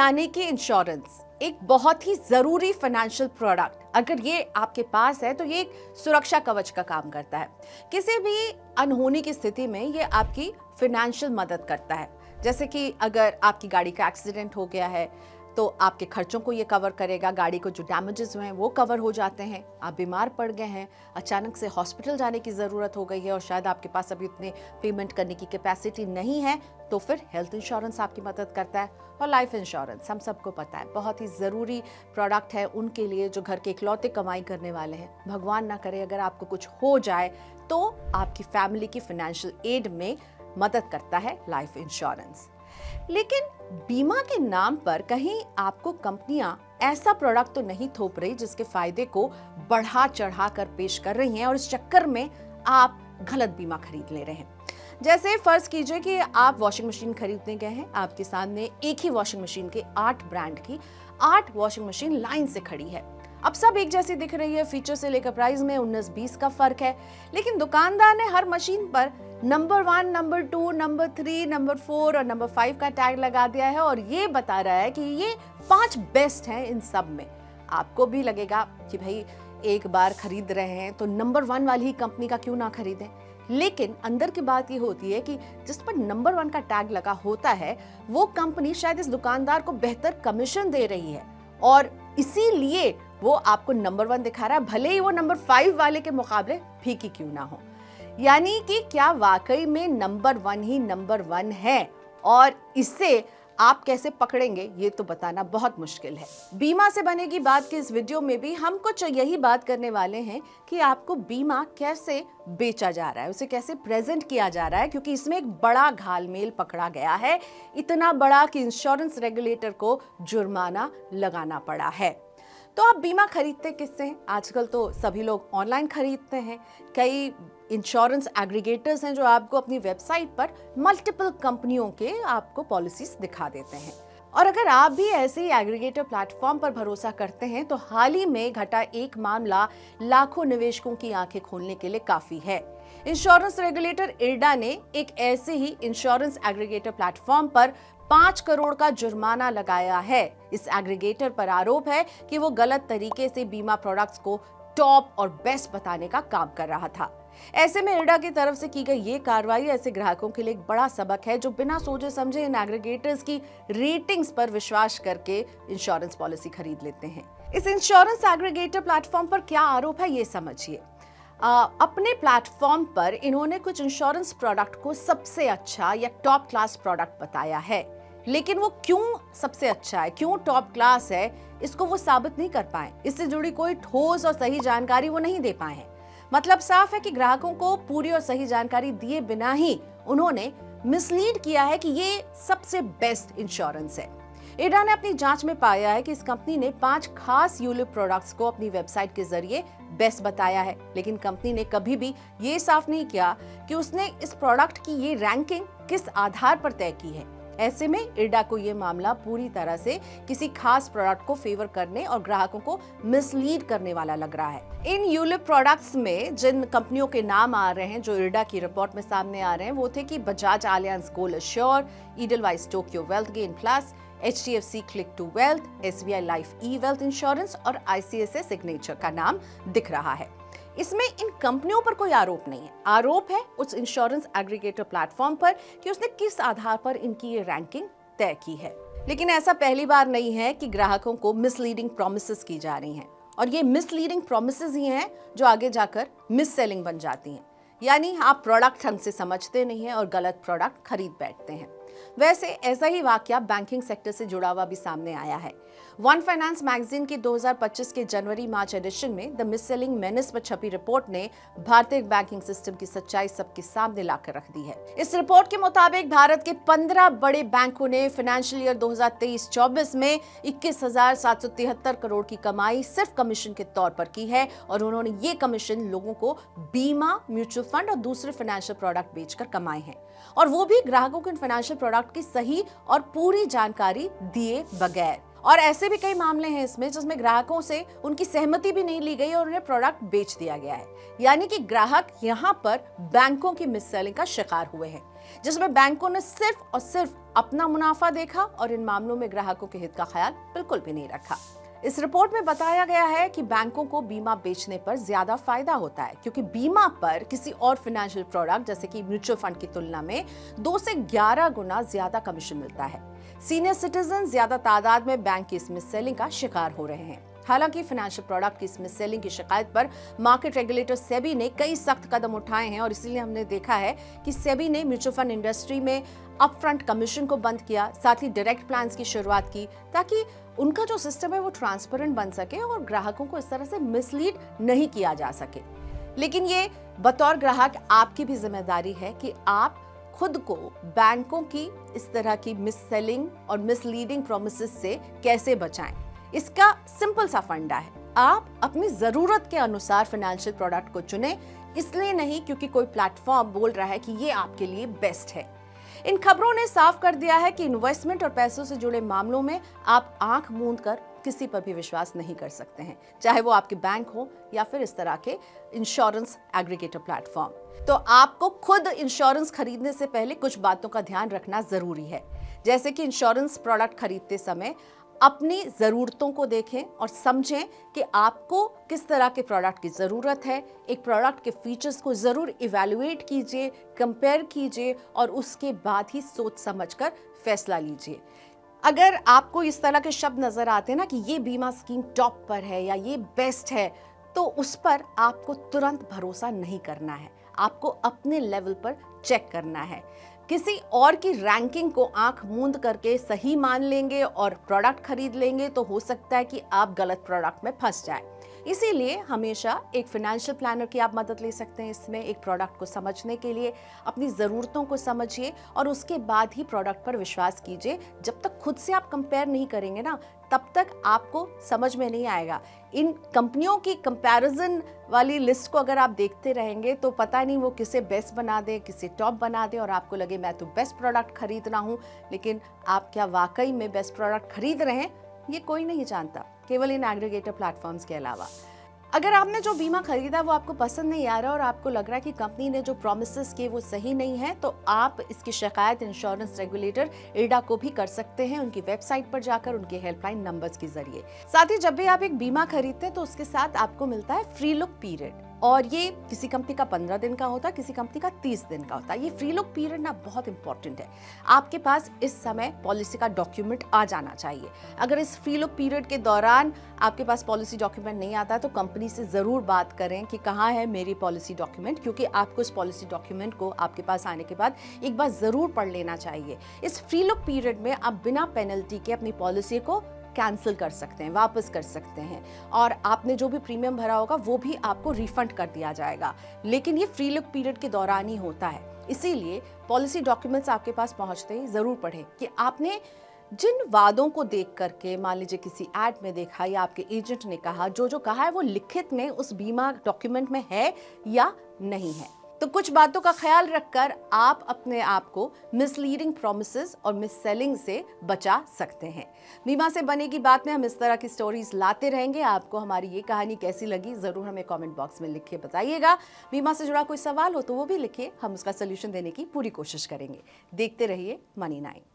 यानी कि इंश्योरेंस एक बहुत ही जरूरी फाइनेंशियल प्रोडक्ट, अगर ये आपके पास है तो ये एक सुरक्षा कवच का काम करता है। किसी भी अनहोनी की स्थिति में ये आपकी फाइनेंशियल मदद करता है। जैसे कि अगर आपकी गाड़ी का एक्सीडेंट हो गया है तो आपके खर्चों को ये कवर करेगा, गाड़ी को जो डैमेजेस हुए हैं वो कवर हो जाते हैं। आप बीमार पड़ गए हैं, अचानक से हॉस्पिटल जाने की ज़रूरत हो गई है और शायद आपके पास अभी उतने पेमेंट करने की कैपेसिटी नहीं है, तो फिर हेल्थ इंश्योरेंस आपकी मदद करता है। और लाइफ इंश्योरेंस हम सबको पता है बहुत ही ज़रूरी प्रोडक्ट है उनके लिए जो घर के इकलौते कमाई करने वाले हैं। भगवान ना करे अगर आपको कुछ हो जाए तो आपकी फैमिली की फाइनेंशियल एड में मदद करता है लाइफ इंश्योरेंस। लेकिन बीमा के नाम पर कहीं आपको कंपनियां ऐसा प्रोडक्ट तो नहीं थोप रही जिसके फायदे को बढ़ा चढ़ा कर पेश कर रही हैं और इस चक्कर में आप गलत बीमा खरीद ले रहे हैं। जैसे फर्ज कीजिए कि आप वॉशिंग मशीन खरीदने गए हैं, आपके सामने एक ही वॉशिंग मशीन के 8 ब्रांड की 8 वॉशिंग मशीन लाइन से खड़ी है। अब सब एक जैसी दिख रही है, फीचर से लेकर प्राइस में 19-20 का फर्क है, लेकिन दुकानदार ने हर मशीन पर नंबर 1, नंबर 2, नंबर 3, नंबर 4 और नंबर 5 का टैग लगा दिया है और ये बता रहा है कि ये 5 बेस्ट हैं इन सब में। आपको भी लगेगा कि भाई एक बार खरीद रहे हैं तो नंबर 1 वाली ही कंपनी का क्यों ना खरीदें, लेकिन अंदर की बात ये होती है कि जिस पर नंबर 1 का टैग लगा होता है वो कंपनी शायद इस दुकानदार को बेहतर कमीशन दे रही है और इसीलिए वो आपको नंबर 1 दिखा रहा है, भले ही वो नंबर 5 वाले के मुकाबले फीकी क्यों ना हो। यानी कि क्या वाकई में नंबर 1 ही नंबर 1 है और इससे आप कैसे पकड़ेंगे ये तो बताना बहुत मुश्किल है। बीमा से बनेगी बात के इस वीडियो में भी हम कुछ यही बात करने वाले हैं कि आपको बीमा कैसे बेचा जा रहा है, उसे कैसे प्रेजेंट किया जा रहा है, क्योंकि इसमें एक बड़ा घालमेल पकड़ा गया है, इतना बड़ा कि इंश्योरेंस रेगुलेटर को जुर्माना लगाना पड़ा है। तो आप बीमा खरीदते किससे हैं? आजकल तो सभी लोग ऑनलाइन खरीदते हैं। कई इंश्योरेंस एग्रीगेटर्स हैं जो आपको अपनी वेबसाइट पर मल्टीपल कंपनियों के आपको पॉलिसीज दिखा देते हैं। और अगर आप भी ऐसे ही एग्रीगेटर प्लेटफॉर्म पर भरोसा करते हैं तो हाल ही में घटा एक मामला लाखों निवेशकों की आंखें खोलने के लिए काफी है। इंश्योरेंस रेगुलेटर इरडा ने एक ऐसे ही इंश्योरेंस एग्रीगेटर प्लेटफॉर्म पर 5 करोड़ का जुर्माना लगाया है। इस एग्रीगेटर पर आरोप है कि वो गलत तरीके से बीमा प्रोडक्ट्स को टॉप और बेस्ट बताने का काम कर रहा था। ऐसे में इरडा की तरफ से की गई ये कार्रवाई ऐसे ग्राहकों के लिए एक बड़ा सबक है जो बिना सोचे समझे इन एग्रीगेटर्स की रेटिंग्स पर विश्वास करके इंश्योरेंस पॉलिसी खरीद लेते हैं। इस इंश्योरेंस एग्रीगेटर प्लेटफॉर्म पर क्या आरोप है ये समझिए। अपने प्लेटफॉर्म पर इन्होंने कुछ इंश्योरेंस प्रोडक्ट को सबसे अच्छा या टॉप क्लास प्रोडक्ट बताया है, लेकिन वो क्यों सबसे अच्छा है, क्यों टॉप क्लास है, इसको वो साबित नहीं कर पाए। इससे जुड़ी कोई ठोस और सही जानकारी वो नहीं दे पाए हैं। मतलब साफ है कि ग्राहकों को पूरी और सही जानकारी दिए बिना ही उन्होंने मिसलीड किया है कि ये सबसे बेस्ट इंश्योरेंस है। इरडा ने अपनी जांच में पाया है कि इस कंपनी ने 5 खास यूलिप प्रोडक्ट्स को अपनी वेबसाइट के जरिए बेस्ट बताया है, लेकिन कंपनी ने कभी भी ये साफ नहीं किया कि उसने इस प्रोडक्ट की ये रैंकिंग किस आधार पर तय की है। ऐसे में इरडा को ये मामला पूरी तरह से किसी खास प्रोडक्ट को फेवर करने और ग्राहकों को मिसलीड करने वाला लग रहा है। इन यूलिप प्रोडक्ट्स में जिन कंपनियों के नाम आ रहे हैं जो इरडा की रिपोर्ट में सामने आ रहे हैं वो थे कि Bajaj Allianz gold assure, Edelweiss Tokio wealth gain plus, HDFC click to wealth, SBI life e wealth insurance और ICICI सिग्नेचर का नाम दिख रहा है। इसमें इन कंपनियों पर कोई आरोप नहीं है, आरोप है उस इंश्योरेंस एग्रीगेटर प्लेटफॉर्म पर कि उसने किस आधार पर इनकी ये रैंकिंग तय की है। लेकिन ऐसा पहली बार नहीं है कि ग्राहकों को मिसलीडिंग प्रॉमिसेस की जा रही हैं और ये मिसलीडिंग प्रॉमिसेस ही हैं जो आगे जाकर मिस सेलिंग बन जाती हैं। यानी आप प्रोडक्ट ढंग से समझते नहीं हैं और गलत प्रोडक्ट खरीद बैठते हैं। वैसे ऐसा ही वाकया बैंकिंग सेक्टर से जुड़ा हुआ भी सामने आया है। वन फाइनेंस मैगजीन की 2025 के जनवरी-मार्च एडिशन में द मिस सेलिंग मेनिस पर छपी रिपोर्ट ने भारतीय बैंकिंग सिस्टम की सच्चाई सबके सामने लाकर रख दी है। इस रिपोर्ट के मुताबिक भारत के 15 बड़े बैंकों ने फाइनेंशियल ईयर 2023-24 में 21,773 करोड़ की कमाई सिर्फ कमीशन के तौर पर की है और उन्होंने ये कमीशन लोगों को बीमा, म्यूचुअल फंड और दूसरे फाइनेंशियल प्रोडक्ट बेचकर कमाए हैं, और वो भी ग्राहकों को इन फाइनेंशियल प्रोडक्ट की सही और पूरी जानकारी दिए बगैर। और ऐसे भी कई मामले हैं इसमें जिसमें ग्राहकों से उनकी सहमति भी नहीं ली गई और उन्हें प्रोडक्ट बेच दिया गया है। यानी कि ग्राहक यहाँ पर बैंकों की मिस सेलिंग का शिकार हुए हैं, जिसमें बैंकों ने सिर्फ और सिर्फ अपना मुनाफा देखा और इन मामलों में ग्राहकों के हित का ख्याल बिल्कुल भी नहीं रखा। इस रिपोर्ट में बताया गया है कि बैंकों को बीमा बेचने पर ज्यादा फायदा होता है, क्योंकि बीमा पर किसी और फाइनेंशियल प्रोडक्ट जैसे कि म्यूचुअल फंड की तुलना में 2 से 11 गुना ज्यादा कमीशन मिलता है। सीनियर सिटीजन ज्यादा तादाद में बैंक की इस मिस सेलिंग का शिकार हो रहे हैं। हालांकि फाइनेंशियल प्रोडक्ट की इस मिस सेलिंग की शिकायत पर मार्केट रेगुलेटर सेबी ने कई सख्त कदम उठाए हैं और इसीलिए हमने देखा है कि सेबी ने म्यूचुअल फंड इंडस्ट्री में अपफ्रंट कमीशन को बंद किया, साथ ही डायरेक्ट प्लान्स की शुरुआत की, ताकि उनका जो सिस्टम है वो ट्रांसपेरेंट बन सके और ग्राहकों को इस तरह से मिसलीड नहीं किया जा सके। लेकिन ये बतौर ग्राहक आपकी भी जिम्मेदारी है कि आप खुद को बैंकों की इस तरह की मिस सेलिंग और मिसलीडिंग प्रोमिसेस से कैसे बचाएं। इसका सिंपल सा फंडा है, आप अपनी जरूरत के अनुसार फाइनेंशियल प्रोडक्ट को चुनें, इसलिए नहीं क्योंकि कोई प्लेटफॉर्म बोल रहा है कि ये आपके लिए बेस्ट है। इन खबरों ने साफ कर दिया है कि इन्वेस्टमेंट और पैसों से जुड़े मामलों में आप आंख मूंद कर किसी पर भी विश्वास नहीं कर सकते हैं, चाहे वो आपके बैंक हो या फिर इस तरह के इंश्योरेंस एग्रीगेटर प्लेटफॉर्म। तो आपको खुद इंश्योरेंस खरीदने से पहले कुछ बातों का ध्यान रखना जरूरी है, जैसे कि इंश्योरेंस प्रोडक्ट खरीदते समय अपनी ज़रूरतों को देखें और समझें कि आपको किस तरह के प्रोडक्ट की ज़रूरत है। एक प्रोडक्ट के फीचर्स को ज़रूर इवैल्यूएट कीजिए, कंपेयर कीजिए और उसके बाद ही सोच समझकर फैसला लीजिए। अगर आपको इस तरह के शब्द नज़र आते हैं ना कि ये बीमा स्कीम टॉप पर है या ये बेस्ट है, तो उस पर आपको तुरंत भरोसा नहीं करना है, आपको अपने लेवल पर चेक करना है। किसी और की रैंकिंग को आंख मूंद करके सही मान लेंगे और प्रोडक्ट खरीद लेंगे तो हो सकता है कि आप गलत प्रोडक्ट में फंस जाएं। इसीलिए हमेशा एक फाइनेंशियल प्लानर की आप मदद ले सकते हैं। इसमें एक प्रोडक्ट को समझने के लिए अपनी ज़रूरतों को समझिए और उसके बाद ही प्रोडक्ट पर विश्वास कीजिए। जब तक खुद से आप कंपेयर नहीं करेंगे ना, तब तक आपको समझ में नहीं आएगा। इन कंपनियों की कंपैरिजन वाली लिस्ट को अगर आप देखते रहेंगे तो पता नहीं वो किसे बेस्ट बना दे, किसे टॉप बना दे और आपको लगे मैं तो बेस्ट प्रोडक्ट खरीद रहा हूँ, लेकिन आप क्या वाकई में बेस्ट प्रोडक्ट खरीद रहे हैं ये कोई नहीं जानता, केवल इन एग्रीगेटर प्लेटफॉर्म्स के अलावा। अगर आपने जो बीमा खरीदा वो आपको पसंद नहीं आ रहा और आपको लग रहा है कि कंपनी ने जो प्रॉमिसेस किए वो सही नहीं है, तो आप इसकी शिकायत इंश्योरेंस रेगुलेटर IRDA को भी कर सकते हैं, उनकी वेबसाइट पर जाकर उनके हेल्पलाइन नंबर्स के जरिए। साथ ही जब भी आप एक बीमा खरीदते हैं तो उसके साथ आपको मिलता है फ्री लुक पीरियड, और ये किसी कंपनी का 15 दिन का होता है, किसी कंपनी का 30 दिन का होता है। ये फ्री लुक पीरियड ना बहुत इंपॉर्टेंट है। आपके पास इस समय पॉलिसी का डॉक्यूमेंट आ जाना चाहिए। अगर इस फ्री लुक पीरियड के दौरान आपके पास पॉलिसी डॉक्यूमेंट नहीं आता है तो कंपनी से ज़रूर बात करें कि कहाँ है मेरी पॉलिसी डॉक्यूमेंट, क्योंकि आपको इस पॉलिसी डॉक्यूमेंट को आपके पास आने के बाद एक बार ज़रूर पढ़ लेना चाहिए। इस फ्री लुक पीरियड में आप बिना पेनल्टी के अपनी पॉलिसी को कैंसिल कर सकते हैं, वापस कर सकते हैं, और आपने जो भी प्रीमियम भरा होगा वो भी आपको रिफंड कर दिया जाएगा। लेकिन ये फ्री लुक पीरियड के दौरान ही होता है, इसीलिए पॉलिसी डॉक्यूमेंट्स आपके पास पहुंचते ही जरूर पढ़ें कि आपने जिन वादों को देख करके, मान लीजिए किसी ऐड में देखा या आपके एजेंट ने कहा, जो जो कहा है वो लिखित में उस बीमा डॉक्यूमेंट में है या नहीं है। तो कुछ बातों का ख्याल रखकर आप अपने आप को मिसलीडिंग प्रॉमिसेस और मिस सेलिंग से बचा सकते हैं। बीमा से बनेगी बात में हम इस तरह की स्टोरीज लाते रहेंगे। आपको हमारी ये कहानी कैसी लगी जरूर हमें कमेंट बॉक्स में लिख के बताइएगा। बीमा से जुड़ा कोई सवाल हो तो वो भी लिखिए, हम उसका सोल्यूशन देने की पूरी कोशिश करेंगे। देखते रहिए मनी 9।